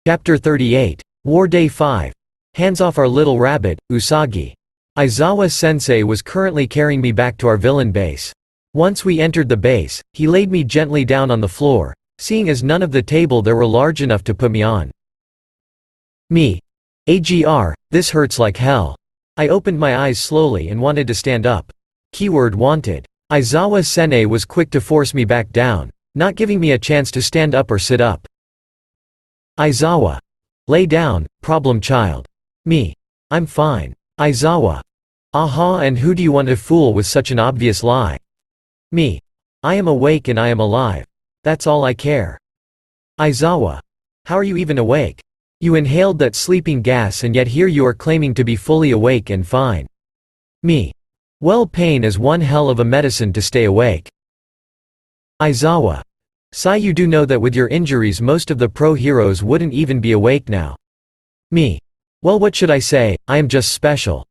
Chapter 38. War Day 5. Hands off our little rabbit, Usagi. Aizawa-sensei was currently carrying me back to our villain base. Once we entered the base, he laid me gently down on the floor, seeing as none of the table there were large enough to put me on. Me. AGR, this hurts like hell. I opened my eyes slowly and wanted to stand up. Keyword wanted. Aizawa-sensei was quick to force me back down, not giving me a chance to stand up or sit up. Aizawa. Lay down, problem child. Me. I'm fine. Aizawa. Aha, and who do you want to fool with such an obvious lie? Me. I am awake and I am alive. That's all I care. Aizawa. How are you even awake? You inhaled that sleeping gas and yet here you are claiming to be fully awake and fine. Me. Well, pain is one hell of a medicine to stay awake. Aizawa. Sai, you do know that with your injuries most of the pro heroes wouldn't even be awake now. Me. Well, what should I say, I am just special.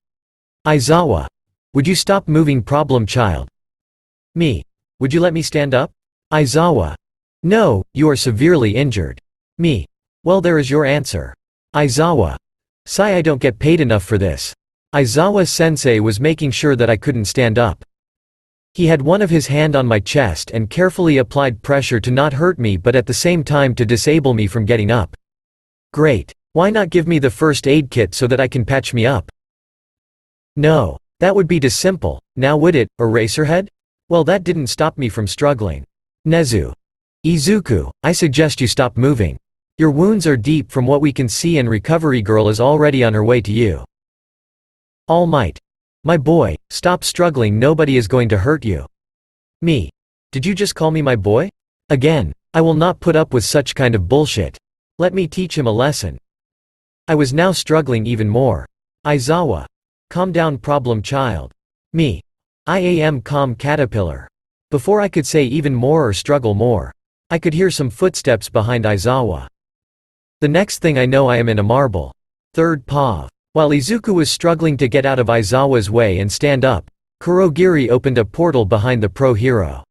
Aizawa. Would you stop moving, problem child? Me. Would you let me stand up? Aizawa. No, you are severely injured. Me. Well, there is your answer. Aizawa. Sai, I don't get paid enough for this. Aizawa-sensei was making sure that I couldn't stand up. He had one of his hand on my chest and carefully applied pressure to not hurt me but at the same time to disable me from getting up. Great. Why not give me the first aid kit so that I can patch me up? No. That would be too simple, now would it, Eraserhead? Well, that didn't stop me from struggling. Nezu. Izuku, I suggest you stop moving. Your wounds are deep from what we can see and Recovery Girl is already on her way to you. All Might. My boy, stop struggling, nobody is going to hurt you. Me. Did you just call me my boy? Again, I will not put up with such kind of bullshit. Let me teach him a lesson. I was now struggling even more. Aizawa. Calm down, problem child. Me. I am calm, caterpillar. Before I could say even more or struggle more, I could hear some footsteps behind Aizawa. The next thing I know I am in a marble. Third paw. While Izuku was struggling to get out of Aizawa's way and stand up, Kurogiri opened a portal behind the pro hero.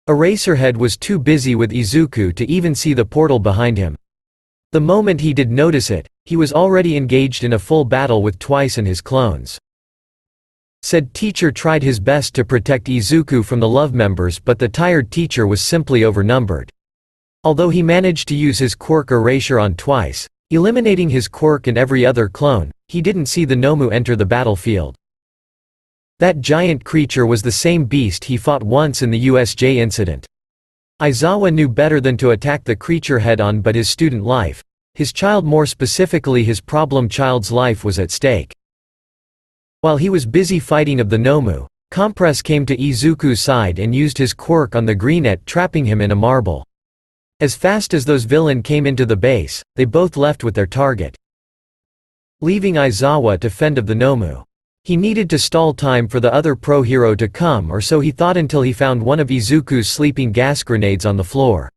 Eraserhead was too busy with Izuku to even see the portal behind him. The moment he did notice it, he was already engaged in a full battle with Twice and his clones. Said teacher tried his best to protect Izuku from the love members but the tired teacher was simply overnumbered. Although he managed to use his quirk erasure on Twice, eliminating his quirk and every other clone, he didn't see the Nomu enter the battlefield. That giant creature was the same beast he fought once in the USJ incident. Aizawa knew better than to attack the creature head-on, but his student life, his child, more specifically his problem child's life, was at stake. While he was busy fighting of the Nomu, Compress came to Izuku's side and used his quirk on the Greenette, trapping him in a marble. As fast as those villains came into the base, they both left with their target, leaving Aizawa to fend of the Nomu. He needed to stall time for the other pro hero to come, or so he thought, until he found one of Izuku's sleeping gas grenades on the floor.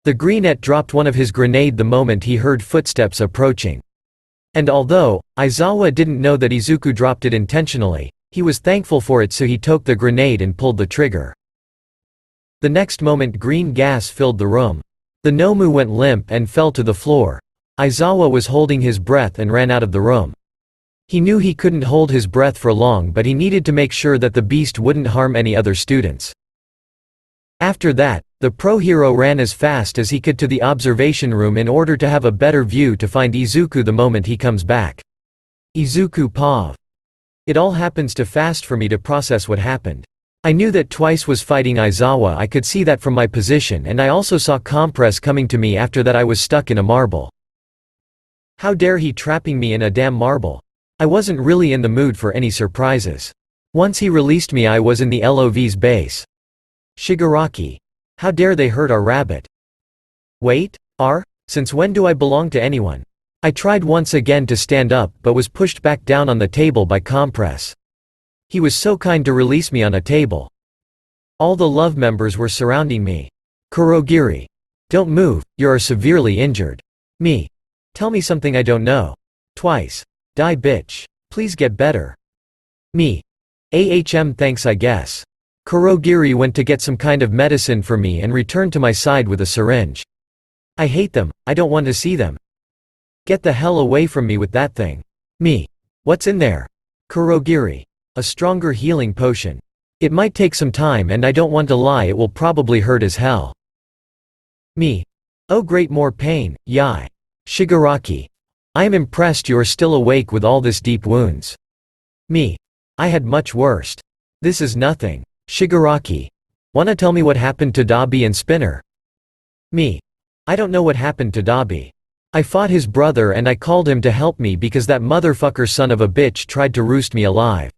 The Greenette dropped one of his grenade the moment he heard footsteps approaching. And although Aizawa didn't know that Izuku dropped it intentionally, he was thankful for it, so he took the grenade and pulled the trigger. The next moment green gas filled the room. The Nomu went limp and fell to the floor. Aizawa was holding his breath and ran out of the room. He knew he couldn't hold his breath for long, but he needed to make sure that the beast wouldn't harm any other students. After that, the pro hero ran as fast as he could to the observation room in order to have a better view to find Izuku the moment he comes back. Izuku Pav. It all happens too fast for me to process what happened. I knew that Twice was fighting Aizawa, I could see that from my position, and I also saw Compress coming to me. After that I was stuck in a marble. How dare he trapping me in a damn marble? I wasn't really in the mood for any surprises. Once he released me I was in the LOV's base. Shigaraki. How dare they hurt our rabbit? Wait, since when do I belong to anyone? I tried once again to stand up but was pushed back down on the table by Compress. He was so kind to release me on a table. All the love members were surrounding me. Kurogiri. Don't move, you are severely injured. Me. Tell me something I don't know. Twice. Die, bitch. Please get better. Me. Thanks, I guess. Kurogiri went to get some kind of medicine for me and returned to my side with a syringe. I hate them, I don't want to see them. Get the hell away from me with that thing. Me. What's in there? Kurogiri. A stronger healing potion. It might take some time and I don't want to lie, it will probably hurt as hell. Me. Oh great, more pain, yai. Shigaraki. I am impressed you are still awake with all this deep wounds. Me. I had much worse. This is nothing. Shigaraki. Wanna tell me what happened to Dabi and Spinner? Me. I don't know what happened to Dabi. I fought his brother and I called him to help me because that motherfucker son of a bitch tried to roost me alive.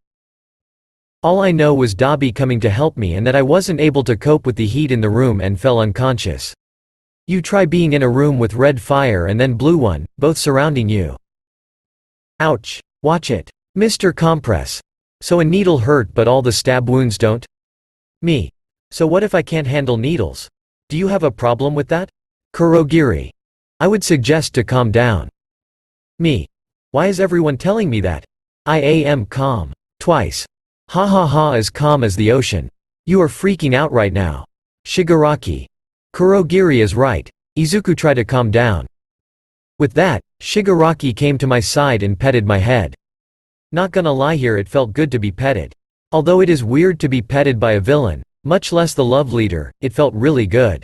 All I know was Dabi coming to help me and that I wasn't able to cope with the heat in the room and fell unconscious. You try being in a room with red fire and then blue one, both surrounding you. Ouch. Watch it. Mr. Compress. So a needle hurt but all the stab wounds don't? Me. So what if I can't handle needles? Do you have a problem with that? Kurogiri. I would suggest to calm down. Me. Why is everyone telling me that? I am calm. Twice. Ha ha ha, as calm as the ocean. You are freaking out right now. Shigaraki. Kurogiri is right. Izuku, try to calm down. With that, Shigaraki came to my side and petted my head. Not gonna lie, here it felt good to be petted. Although it is weird to be petted by a villain, much less the love leader, it felt really good.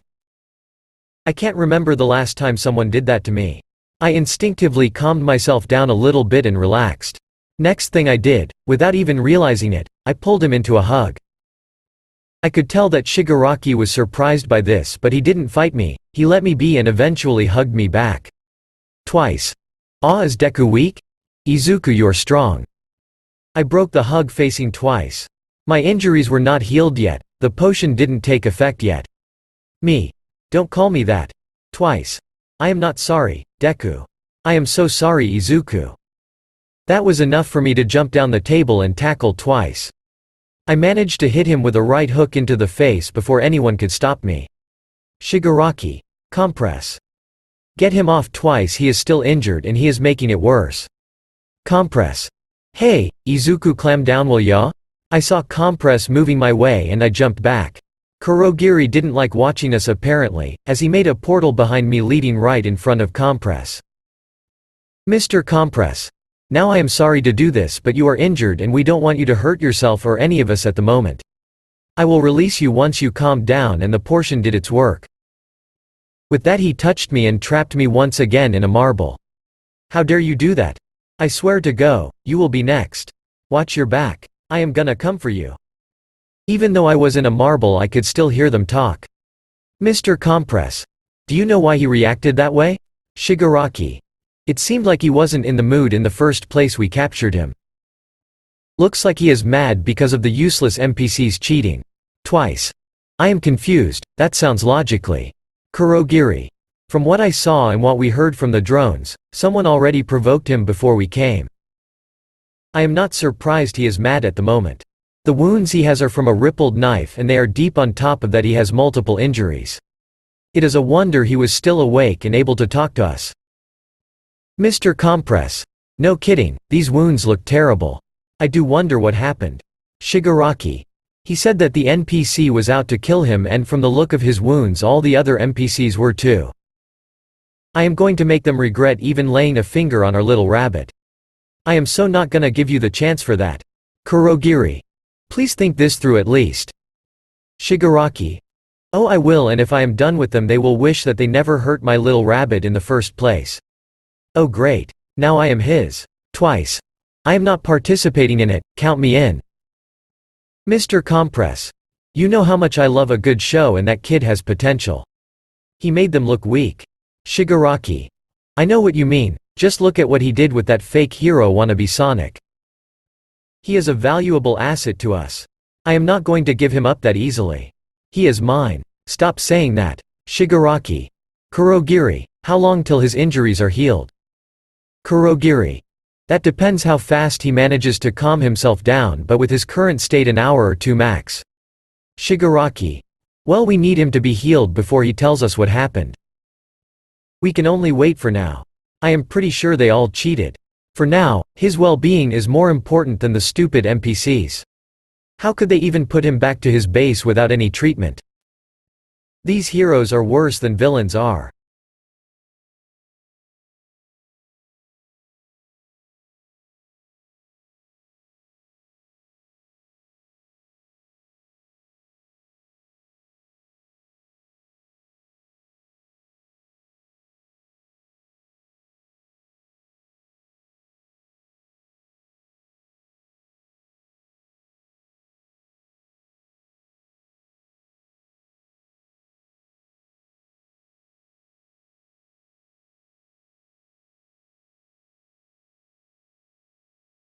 I can't remember the last time someone did that to me. I instinctively calmed myself down a little bit and relaxed. Next thing I did, without even realizing it, I pulled him into a hug. I could tell that Shigaraki was surprised by this, but he didn't fight me, he let me be and eventually hugged me back. Twice. Ah, is Deku weak? Izuku, you're strong. I broke the hug facing twice. My injuries were not healed yet, the potion didn't take effect yet. Me. Don't call me that. Twice. I am not sorry, Deku. I am so sorry, Izuku. That was enough for me to jump down the table and tackle twice. I managed to hit him with a right hook into the face before anyone could stop me. Shigaraki. Compress. Get him off twice, he is still injured and he is making it worse. Compress. Hey, Izuku, clam down will ya? I saw Compress moving my way and I jumped back. Kurogiri didn't like watching us apparently, as he made a portal behind me leading right in front of Compress. Mr. Compress. Now I am sorry to do this, but you are injured and we don't want you to hurt yourself or any of us at the moment. I will release you once you calm down and the portion did its work. With that he touched me and trapped me once again in a marble. How dare you do that? I swear to go, you will be next. Watch your back. I am gonna come for you. Even though I was in a marble I could still hear them talk. Mr. Compress. Do you know why he reacted that way? Shigaraki. It seemed like he wasn't in the mood in the first place we captured him. Looks like he is mad because of the useless NPCs cheating. Twice. I am confused, that sounds logically. Kurogiri. From what I saw and what we heard from the drones, someone already provoked him before we came. I am not surprised he is mad at the moment. The wounds he has are from a rippled knife and they are deep, on top of that he has multiple injuries. It is a wonder he was still awake and able to talk to us. Mr. Compress. No kidding, these wounds look terrible. I do wonder what happened. Shigaraki. He said that the NPC was out to kill him and from the look of his wounds all the other NPCs were too. I am going to make them regret even laying a finger on our little rabbit. I am so not gonna give you the chance for that. Kurogiri. Please think this through at least. Shigaraki. Oh, I will, and if I am done with them they will wish that they never hurt my little rabbit in the first place. Oh great. Now I am his. Twice. I am not participating in it, count me in. Mr. Compress. You know how much I love a good show and that kid has potential. He made them look weak. Shigaraki. I know what you mean, just look at what he did with that fake hero wannabe Sonic. He is a valuable asset to us. I am not going to give him up that easily. He is mine. Stop saying that. Shigaraki. Kurogiri. How long till his injuries are healed? Kurogiri. That depends how fast he manages to calm himself down, but with his current state an hour or two max. Shigaraki. Well, we need him to be healed before he tells us what happened. We can only wait for now. I am pretty sure they all cheated. For now, his well-being is more important than the stupid NPCs. How could they even put him back to his base without any treatment? These heroes are worse than villains are.